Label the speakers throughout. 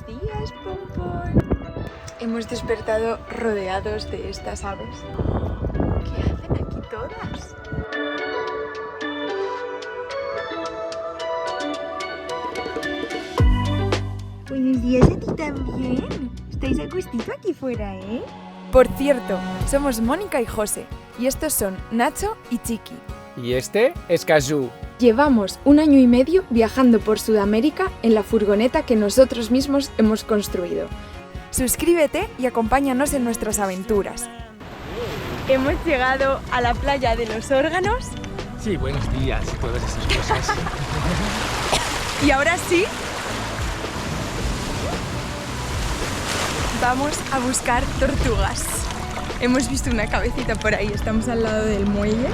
Speaker 1: Buenos días, Pompón. Hemos despertado rodeados de estas aves. ¿Qué hacen aquí todas? Buenos días a ti también. Estáis a gustito aquí fuera, ¿eh?
Speaker 2: Por cierto, somos Mónica y José, y estos son Nacho y Chiqui.
Speaker 3: Y este es Casu.
Speaker 2: Llevamos 1 año y medio viajando por Sudamérica en la furgoneta que nosotros mismos hemos construido. Suscríbete y acompáñanos en nuestras aventuras. Hemos llegado a la playa de los órganos.
Speaker 3: Sí, buenos días y todas esas cosas.
Speaker 2: Y ahora sí, vamos a buscar tortugas. Hemos visto una cabecita por ahí, estamos al lado del muelle.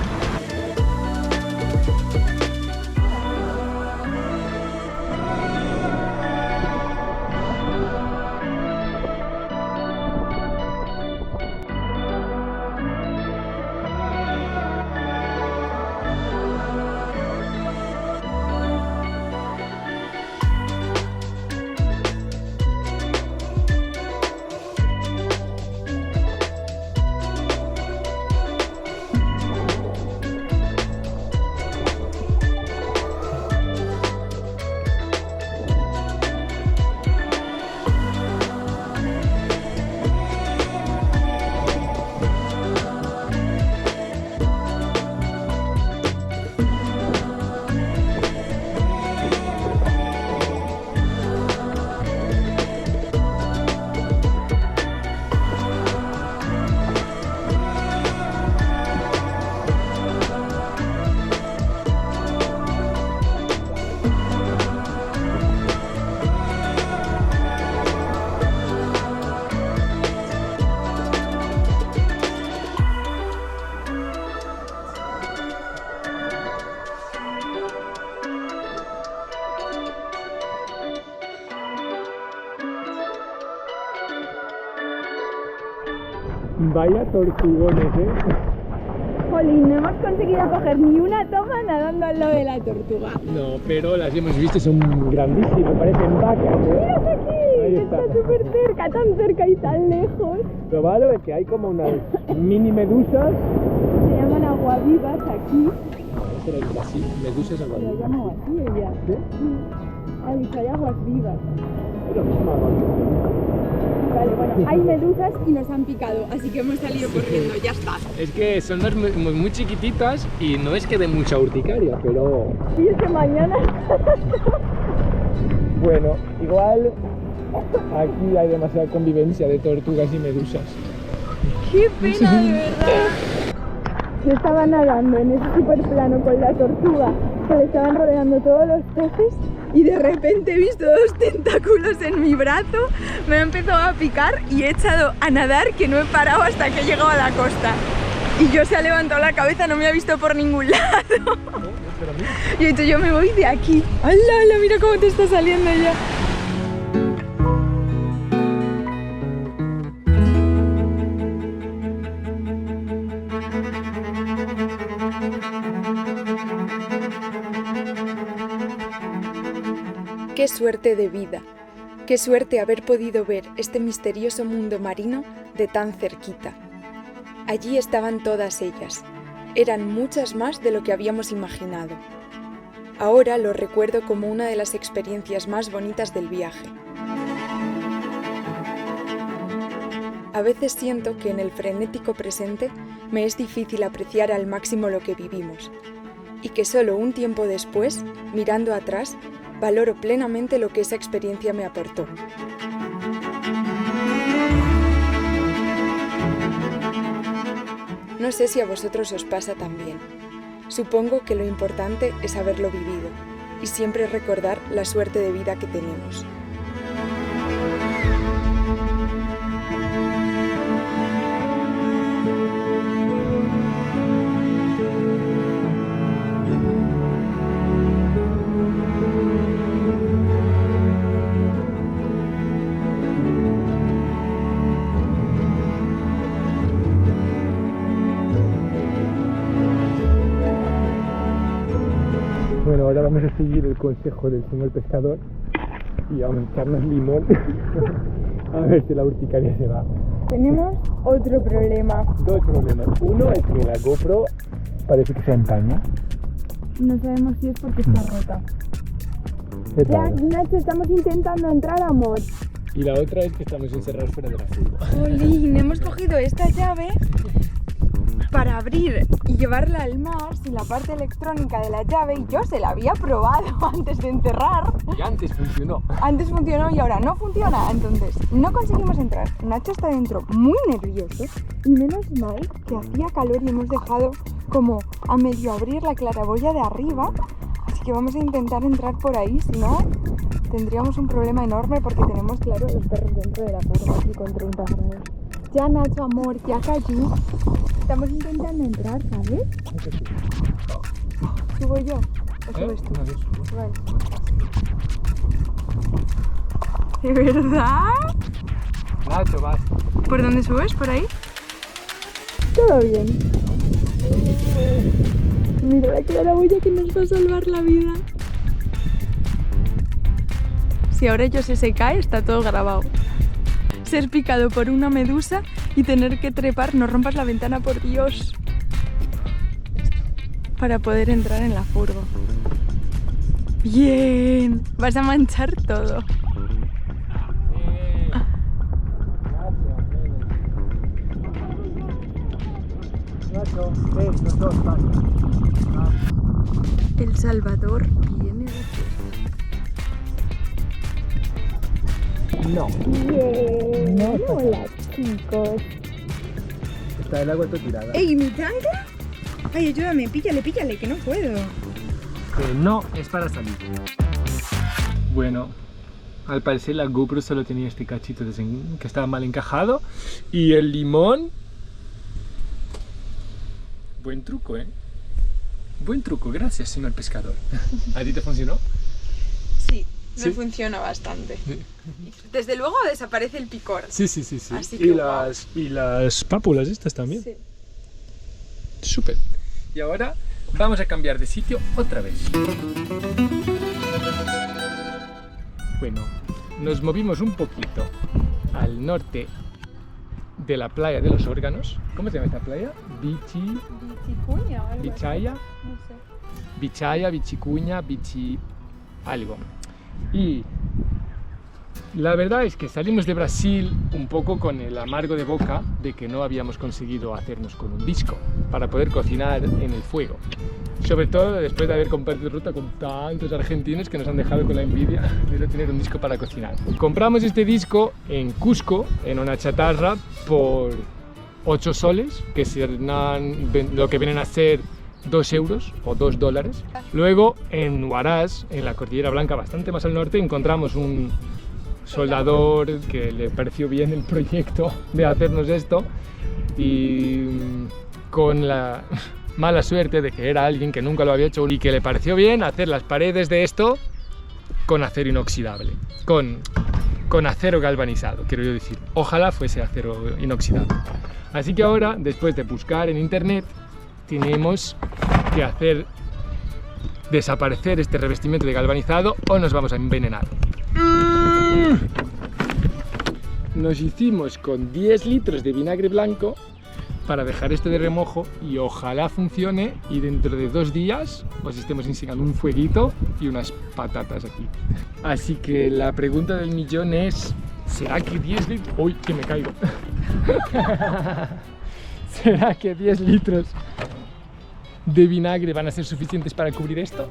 Speaker 3: Vaya tortugones, ¿eh?
Speaker 1: Jolín, no hemos conseguido coger ni una toma nadando al lado de la tortuga.
Speaker 3: No, pero las hemos visto, son grandísimas, parecen vacas, ¿eh?
Speaker 1: ¡Miras aquí!
Speaker 3: Ahí
Speaker 1: Está
Speaker 3: está.
Speaker 1: súper cerca, tan cerca y tan lejos.
Speaker 3: Lo malo es que hay como unas mini medusas.
Speaker 1: Se llaman aguavivas aquí.
Speaker 3: Serán así, medusas
Speaker 1: Lo
Speaker 3: aguas.
Speaker 1: llamo así ella.
Speaker 3: ¿Sí?
Speaker 1: Hay aguas vivas.
Speaker 3: Pero son aguas.
Speaker 1: Vale, bueno, hay medusas y nos han picado, así que hemos salido corriendo, ya está.
Speaker 3: Es que son muy chiquititas y no es que de mucha urticaria, pero
Speaker 1: Y es que mañana...
Speaker 3: bueno, igual aquí hay demasiada convivencia de tortugas y medusas.
Speaker 1: ¡Qué pena, de verdad! Yo estaba nadando en ese super plano con la tortuga, que le estaban rodeando todos los peces, y de repente he visto 2 tentáculos en mi brazo, me ha empezado a picar y he echado a nadar, que no he parado hasta que he llegado a la costa. Y yo se ha levantado la cabeza, no me ha visto por ningún lado. Y he dicho, yo me voy de aquí. ¡Hala, hala! Mira cómo te está saliendo ya.
Speaker 2: ¡Qué suerte de vida! ¡Qué suerte haber podido ver este misterioso mundo marino de tan cerquita! Allí estaban todas ellas. Eran muchas más de lo que habíamos imaginado. Ahora lo recuerdo como una de las experiencias más bonitas del viaje. A veces siento que en el frenético presente me es difícil apreciar al máximo lo que vivimos, y que solo un tiempo después, mirando atrás, valoro plenamente lo que esa experiencia me aportó. No sé si a vosotros os pasa también. Supongo que lo importante es haberlo vivido y siempre recordar la suerte de vida que tenemos.
Speaker 3: Bueno, ahora vamos a seguir el consejo del señor pescador Y vamos a echarnos limón. A ver si la urticaria se va.
Speaker 1: Tenemos otro problema.
Speaker 3: Dos problemas. Uno es que la GoPro parece que se empaña.
Speaker 1: No sabemos si es porque está rota.
Speaker 3: Es
Speaker 1: Ya,
Speaker 3: raro.
Speaker 1: Nacho, estamos intentando entrar, amor.
Speaker 3: Y la otra es que estamos encerrados fuera de la furgo.
Speaker 2: Jolín, hemos cogido esta llave para abrir y llevarla al mar sin la parte electrónica de la llave y yo se la había probado antes de enterrar.
Speaker 3: Y antes funcionó.
Speaker 2: Antes funcionó y ahora no funciona, entonces no conseguimos entrar. Nacho está dentro muy nervioso y menos mal que hacía calor y hemos dejado como a medio abrir la claraboya de arriba. Así que vamos a intentar entrar por ahí, si no tendríamos un problema enorme porque tenemos, claro, los perros dentro de la furgo aquí con 30 grados. Ya, Nacho, amor, ya cayó. Estamos intentando entrar, ¿sabes? ¿Subo yo o subes tú? Vale. ¿De verdad?
Speaker 3: Nacho, vas.
Speaker 2: ¿Por dónde subes? ¿Por ahí?
Speaker 1: Todo bien. Mira la claraboya que nos va a salvar la vida.
Speaker 2: Si ahora yo se cae, está todo grabado. Ser picado por una medusa y tener que trepar, no rompas la ventana, por Dios, para poder entrar en la furgo. Bien, vas a manchar todo.
Speaker 3: Nacho, ven, los dos pasos.
Speaker 2: El Salvador viene de aquí.
Speaker 3: No.
Speaker 1: Bien.
Speaker 3: No.
Speaker 1: Hola, chicos.
Speaker 3: Está el agua toda tirada.
Speaker 2: ¡Ey, mi tanque! Ay, ayúdame, píllale, que no puedo.
Speaker 3: Que no es para salir. Bueno, al parecer la GoPro solo tenía este cachito que estaba mal encajado. Y el limón... Buen truco, ¿eh? Buen truco, gracias, señor pescador. ¿A ti te funcionó?
Speaker 2: Sí, me
Speaker 3: ¿Sí?
Speaker 2: funciona bastante. Desde luego desaparece el picor.
Speaker 3: Sí.
Speaker 2: Así que guau.
Speaker 3: Y las pápulas estas también.
Speaker 2: Sí.
Speaker 3: Súper. Y ahora vamos a cambiar de sitio otra vez. Bueno, nos movimos un poquito al norte de la playa de los órganos. ¿Cómo se llama esta playa?
Speaker 1: Bichicuña o algo así.
Speaker 3: Bichaya,
Speaker 1: No sé.
Speaker 3: Bichaya, Bichicuña, Bichi... algo. Y la verdad es que salimos de Brasil un poco con el amargo de boca de que no habíamos conseguido hacernos con un disco para poder cocinar en el fuego. Sobre todo después de haber compartido ruta con tantos argentinos que nos han dejado con la envidia de no tener un disco para cocinar. Compramos este disco en Cusco, en una chatarra, por 8 soles, que serán lo que vienen a ser 2 euros o 2 dólares. Luego en Huaraz, en la Cordillera Blanca, bastante más al norte, encontramos un soldador que le pareció bien el proyecto de hacernos esto y con la mala suerte de que era alguien que nunca lo había hecho y que le pareció bien hacer las paredes de esto con acero inoxidable, con acero galvanizado, quiero yo decir. Ojalá fuese acero inoxidable. Así que ahora, después de buscar en internet, tenemos que hacer desaparecer este revestimiento de galvanizado o nos vamos a envenenar. Nos hicimos con 10 litros de vinagre blanco para dejar esto de remojo y ojalá funcione y dentro de 2 días os estemos enseñando un fueguito y unas patatas aquí. Así que la pregunta del millón es, ¿será que 10 litros... ¡Uy, que me caigo! ¿Será que 10 litros de vinagre van a ser suficientes para cubrir esto?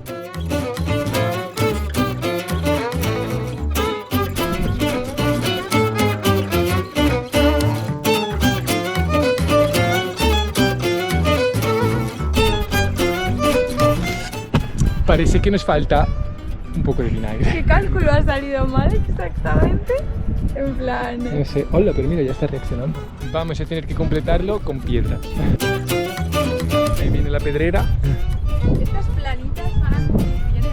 Speaker 3: Parece que nos falta un poco de vinagre.
Speaker 1: ¿Qué cálculo ha salido mal exactamente? En plan...
Speaker 3: No sé, hola, pero mira, ya está reaccionando. Vamos a tener que completarlo con piedras. Ahí viene la pedrera.
Speaker 1: Estas planitas van a bien.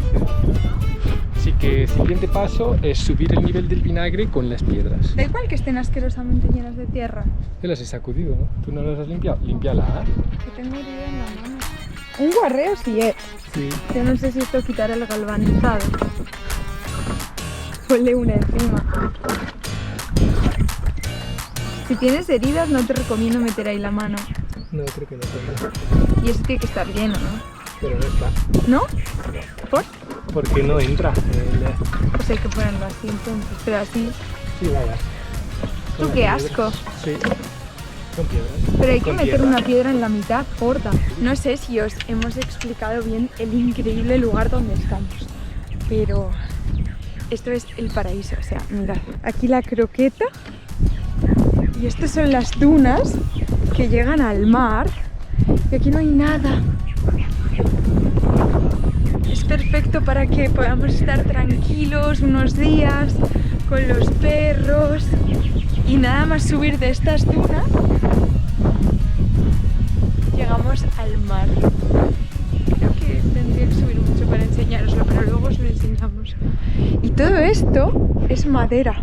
Speaker 3: Así que el siguiente paso es subir el nivel del vinagre con las piedras.
Speaker 1: Da igual que estén asquerosamente llenas de tierra.
Speaker 3: Te las he sacudido, ¿no? ¿Tú no las has limpiado? Límpiala, ¿eh?
Speaker 1: Que tengo herida en la mano. Un guarreo sí es.
Speaker 3: Sí.
Speaker 1: Yo no sé si esto quitará el galvanizado. Ponle una encima. Si tienes heridas no te recomiendo meter ahí la mano.
Speaker 3: No, creo que no tengo.
Speaker 1: Y eso tiene que estar lleno, ¿no?
Speaker 3: Pero no está.
Speaker 1: ¿No? ¿Por?
Speaker 3: Porque no entra.
Speaker 1: Pues hay que ponerlo así entonces, pero así.
Speaker 3: Sí, vaya.
Speaker 1: ¡Tú qué asco!
Speaker 3: Sí. Con piedras.
Speaker 1: Pero hay que
Speaker 3: Con
Speaker 1: meter
Speaker 3: tierra.
Speaker 1: una piedra en la mitad, gorda. No sé si os hemos explicado bien el increíble lugar donde estamos, pero esto es el paraíso. O sea, mirad, aquí la croqueta y estas son las dunas que llegan al mar y aquí no hay nada. Es perfecto para que podamos estar tranquilos unos días con los perros y nada más subir de estas dunas llegamos al mar. Creo que tendría que subir mucho para enseñaroslo, pero luego os lo enseñamos. Y todo esto es madera.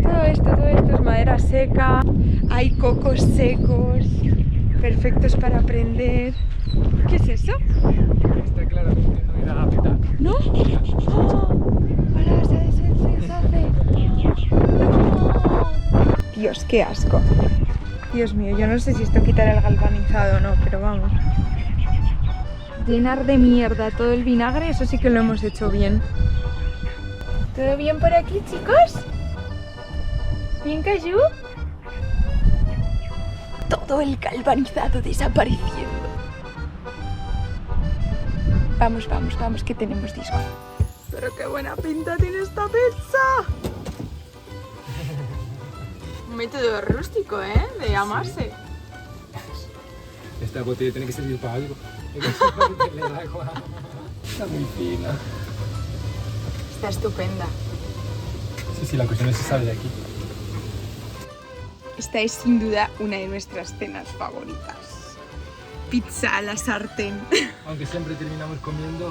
Speaker 1: Todo esto es madera seca. Hay cocos secos, perfectos para prender. ¿Qué es eso?
Speaker 3: Esta claramente no era petar.
Speaker 1: ¿No? ¡Oh! Ahora se deshace. ¡No! Dios, qué asco. Dios mío, yo no sé si esto quitará el galvanizado o no, pero vamos. Llenar de mierda todo el vinagre, eso sí que lo hemos hecho bien. ¿Todo bien por aquí, chicos? ¿Bien, Cayu? Todo el galvanizado desapareciendo. Vamos, vamos, vamos, que tenemos disco. Pero qué buena pinta tiene esta pizza. Un método rústico, ¿eh? De amarse.
Speaker 3: Esta botella tiene que servir para algo. Está muy fina.
Speaker 1: Está estupenda.
Speaker 3: Sí, la cuestión es si sale de aquí.
Speaker 1: Esta es sin duda una de nuestras cenas favoritas. Pizza a la sartén.
Speaker 3: Aunque siempre terminamos comiendo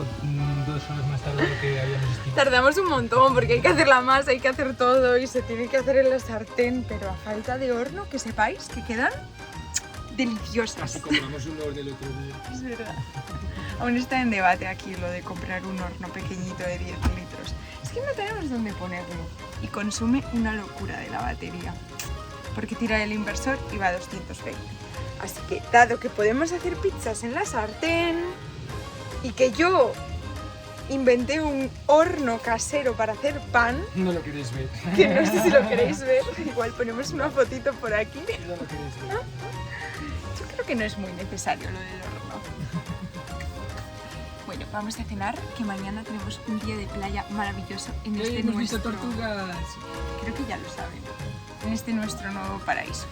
Speaker 3: 2 horas más tarde de lo que habíamos estimado.
Speaker 1: Tardamos un montón porque hay que hacer la masa, hay que hacer todo y se tiene que hacer en la sartén, pero a falta de horno, que sepáis que quedan deliciosas.
Speaker 3: Casi compramos un horno el otro día.
Speaker 1: Es verdad. Aún está en debate aquí lo de comprar un horno pequeñito de 10 litros. Es que no tenemos dónde ponerlo y consume una locura de la batería. Porque tira el inversor y va a 220. Así que, dado que podemos hacer pizzas en la sartén y que yo inventé un horno casero para hacer pan,
Speaker 3: No lo queréis ver.
Speaker 1: que no sé si lo queréis ver, igual ponemos una fotito por aquí.
Speaker 3: No lo queréis ver.
Speaker 1: Yo creo que no es muy necesario lo del horno. Bueno, vamos a cenar, que mañana tenemos un día de playa maravilloso en este
Speaker 3: Hemos visto
Speaker 1: nuestro...
Speaker 3: tortugas.
Speaker 1: Creo que ya lo saben. En este nuestro nuevo paraíso.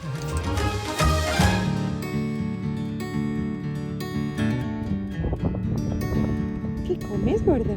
Speaker 1: ¿Qué comes, gorda?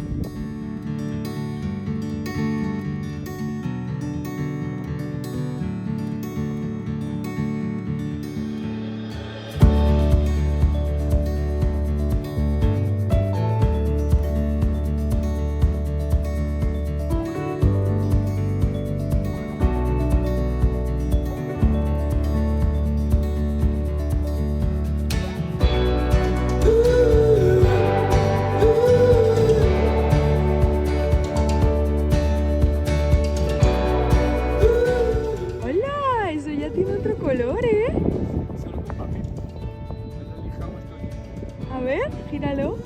Speaker 1: ¡Hola! Eso ya tiene otro color, ¿eh?
Speaker 3: Solo con papel. Lo lijamos todo.
Speaker 1: A ver, gíralo.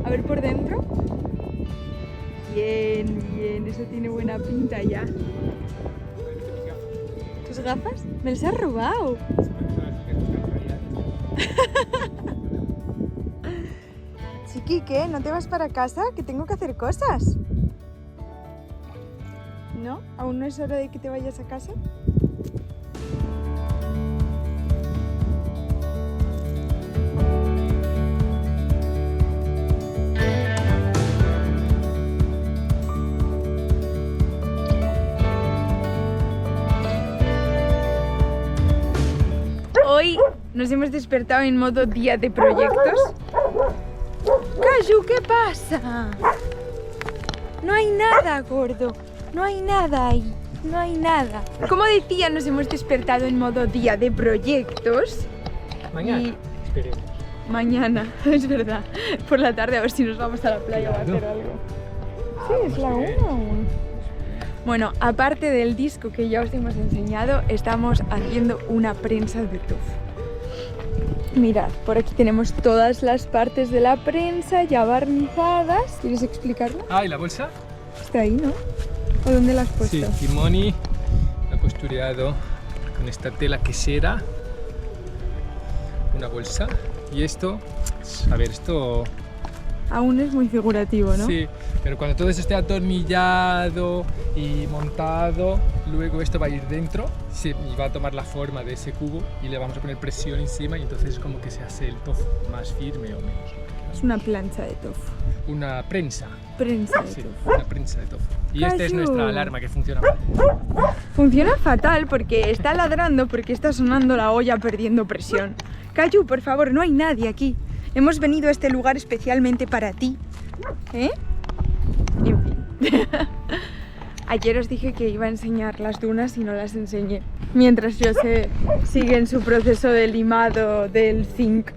Speaker 1: A ver por dentro. Bien, bien, eso tiene buena pinta ya. ¿Tus gafas? ¿Me las has robado? Chiqui, ¿qué? ¿No te vas para casa? Que tengo que hacer cosas. ¿No? ¿Aún no es hora de que te vayas a casa? Hoy nos hemos despertado en modo día de proyectos. Cayu, ¿qué pasa? No hay nada, gordo. No hay nada ahí. No hay nada. Como decía, nos hemos despertado en modo día de proyectos.
Speaker 3: Mañana.
Speaker 1: Y-
Speaker 3: Esperemos.
Speaker 1: mañana, es verdad. Por la tarde a ver si nos vamos a la playa o a hacer algo. Sí, es la 1 aún. Bueno, aparte del disco que ya os hemos enseñado, estamos haciendo una prensa de tofu. Mirad, por aquí tenemos todas las partes de la prensa ya barnizadas. ¿Quieres explicarlo?
Speaker 3: Ah, ¿y la bolsa?
Speaker 1: Está ahí, ¿no? ¿O dónde la has puesto?
Speaker 3: Sí, y Moni ha costureado con esta tela quesera una bolsa. Y esto, a ver, esto...
Speaker 1: Aún es muy figurativo, ¿no?
Speaker 3: Sí, pero cuando todo eso esté atornillado y montado, luego esto va a ir dentro y va a tomar la forma de ese cubo y le vamos a poner presión encima y entonces es como que se hace el tofu más firme o menos.
Speaker 1: Es una plancha de tofu.
Speaker 3: Una prensa.
Speaker 1: Prensa de
Speaker 3: Sí,
Speaker 1: tofu.
Speaker 3: una prensa de tofu. Y esta es nuestra alarma que funciona mal.
Speaker 1: Funciona fatal porque está ladrando porque está sonando la olla perdiendo presión. Cayu, por favor, no hay nadie aquí. Hemos venido a este lugar especialmente para ti. ¿Eh? En fin. Ayer os dije que iba a enseñar las dunas y no las enseñé. Mientras José sigue en su proceso de limado del zinc.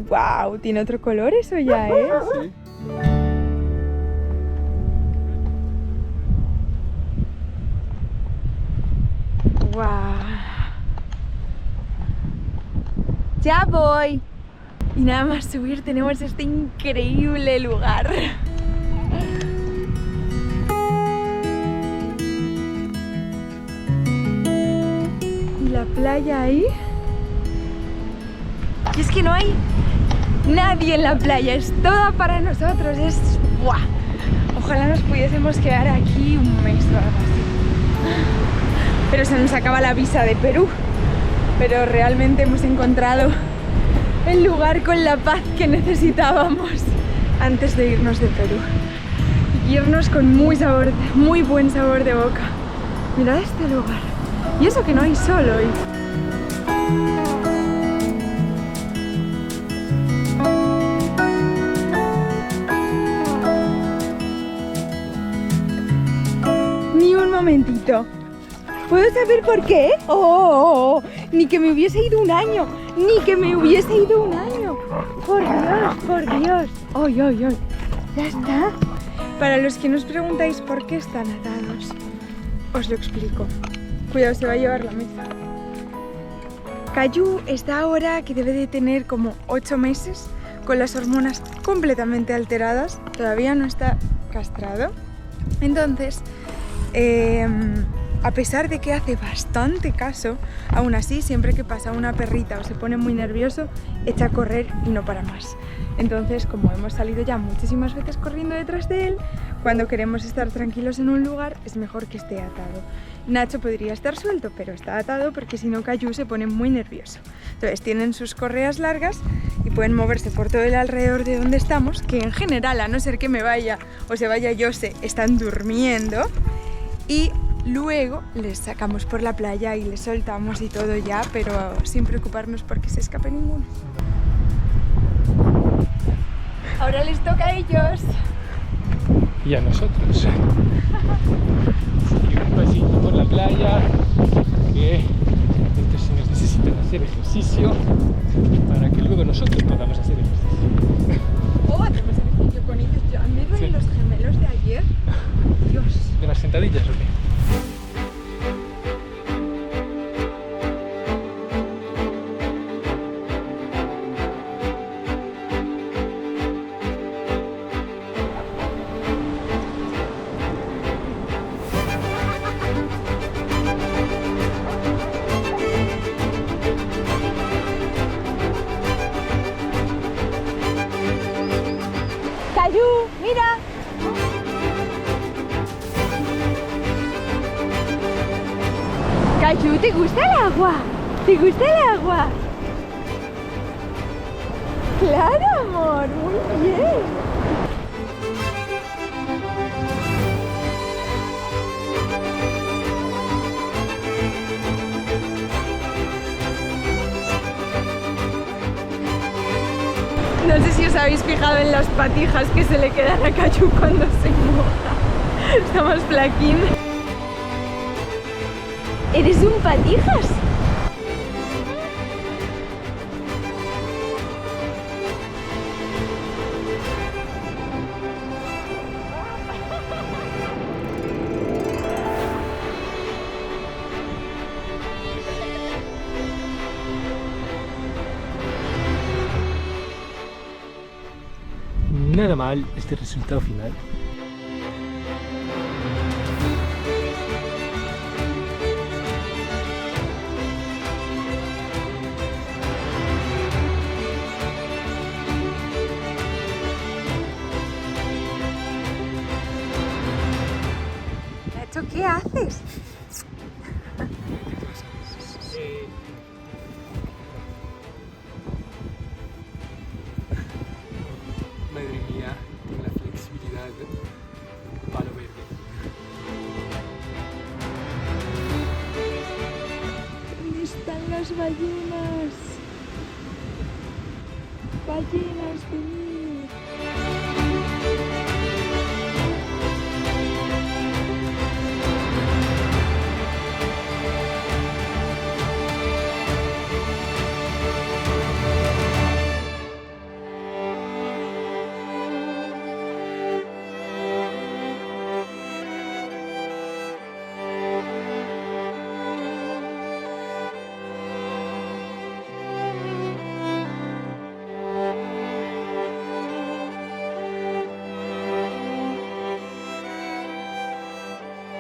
Speaker 1: ¡Wow! Tiene otro color eso ya, ¿eh?
Speaker 3: Sí.
Speaker 1: ¡Wow! ¡Ya voy! Y nada más subir tenemos este increíble lugar. Y la playa ahí. Y es que no hay nadie en la playa, es toda para nosotros, es... ¡buah! Ojalá nos pudiésemos quedar aquí un mes o algo así. Pero se nos acaba la visa de Perú. Pero realmente hemos encontrado el lugar con la paz que necesitábamos antes de irnos de Perú. Y irnos con muy buen sabor de boca. Mirad este lugar. Y eso que no hay sol hoy. Ni un momentito. ¿Puedo saber por qué? ¡Oh! Ni que me hubiese ido un año. Ni que me hubiese ido un año. Por Dios, por Dios. ¡Ay, ay, ay! Ya está. Para los que nos preguntáis por qué están atados, os lo explico. Cuidado, se va a llevar la mesa. Cayu está ahora que debe de tener como 8 meses con las hormonas completamente alteradas. Todavía no está castrado. Entonces, a pesar de que hace bastante caso, aún así, siempre que pasa una perrita o se pone muy nervioso, echa a correr y no para más. Entonces, como hemos salido ya muchísimas veces corriendo detrás de él, cuando queremos estar tranquilos en un lugar, es mejor que esté atado. Nacho podría estar suelto, pero está atado porque si no Cayu se pone muy nervioso. Entonces tienen sus correas largas y pueden moverse por todo el alrededor de donde estamos, que en general, a no ser que me vaya o se vaya Jose, están durmiendo. Y luego les sacamos por la playa y les soltamos y todo ya, pero sin preocuparnos porque se escape ninguno. Ahora les toca a ellos.
Speaker 3: Y a nosotros. Y un pasito por la playa, que estos señores necesitan hacer ejercicio para que luego nosotros podamos hacer ejercicio.
Speaker 1: Oh, hacemos ejercicio con ellos. Ya me duelen los gemelos de ayer. Dios.
Speaker 3: ¿De las sentadillas o qué?
Speaker 1: Cayu, mira. Cayu, ¿te gusta el agua? ¿Te gusta el agua? Claro, amor, muy bien. No sé si os habéis fijado en las patijas que se le quedan a Cayu cuando se moja. Está más flaquín. ¿Eres un patijas?
Speaker 3: nada mal este resultado final.
Speaker 2: Nacho, ¿qué haces?
Speaker 3: Madre mía, tiene la flexibilidad palo verde.
Speaker 1: ¿Dónde están las ballenas? Ballenas, venid.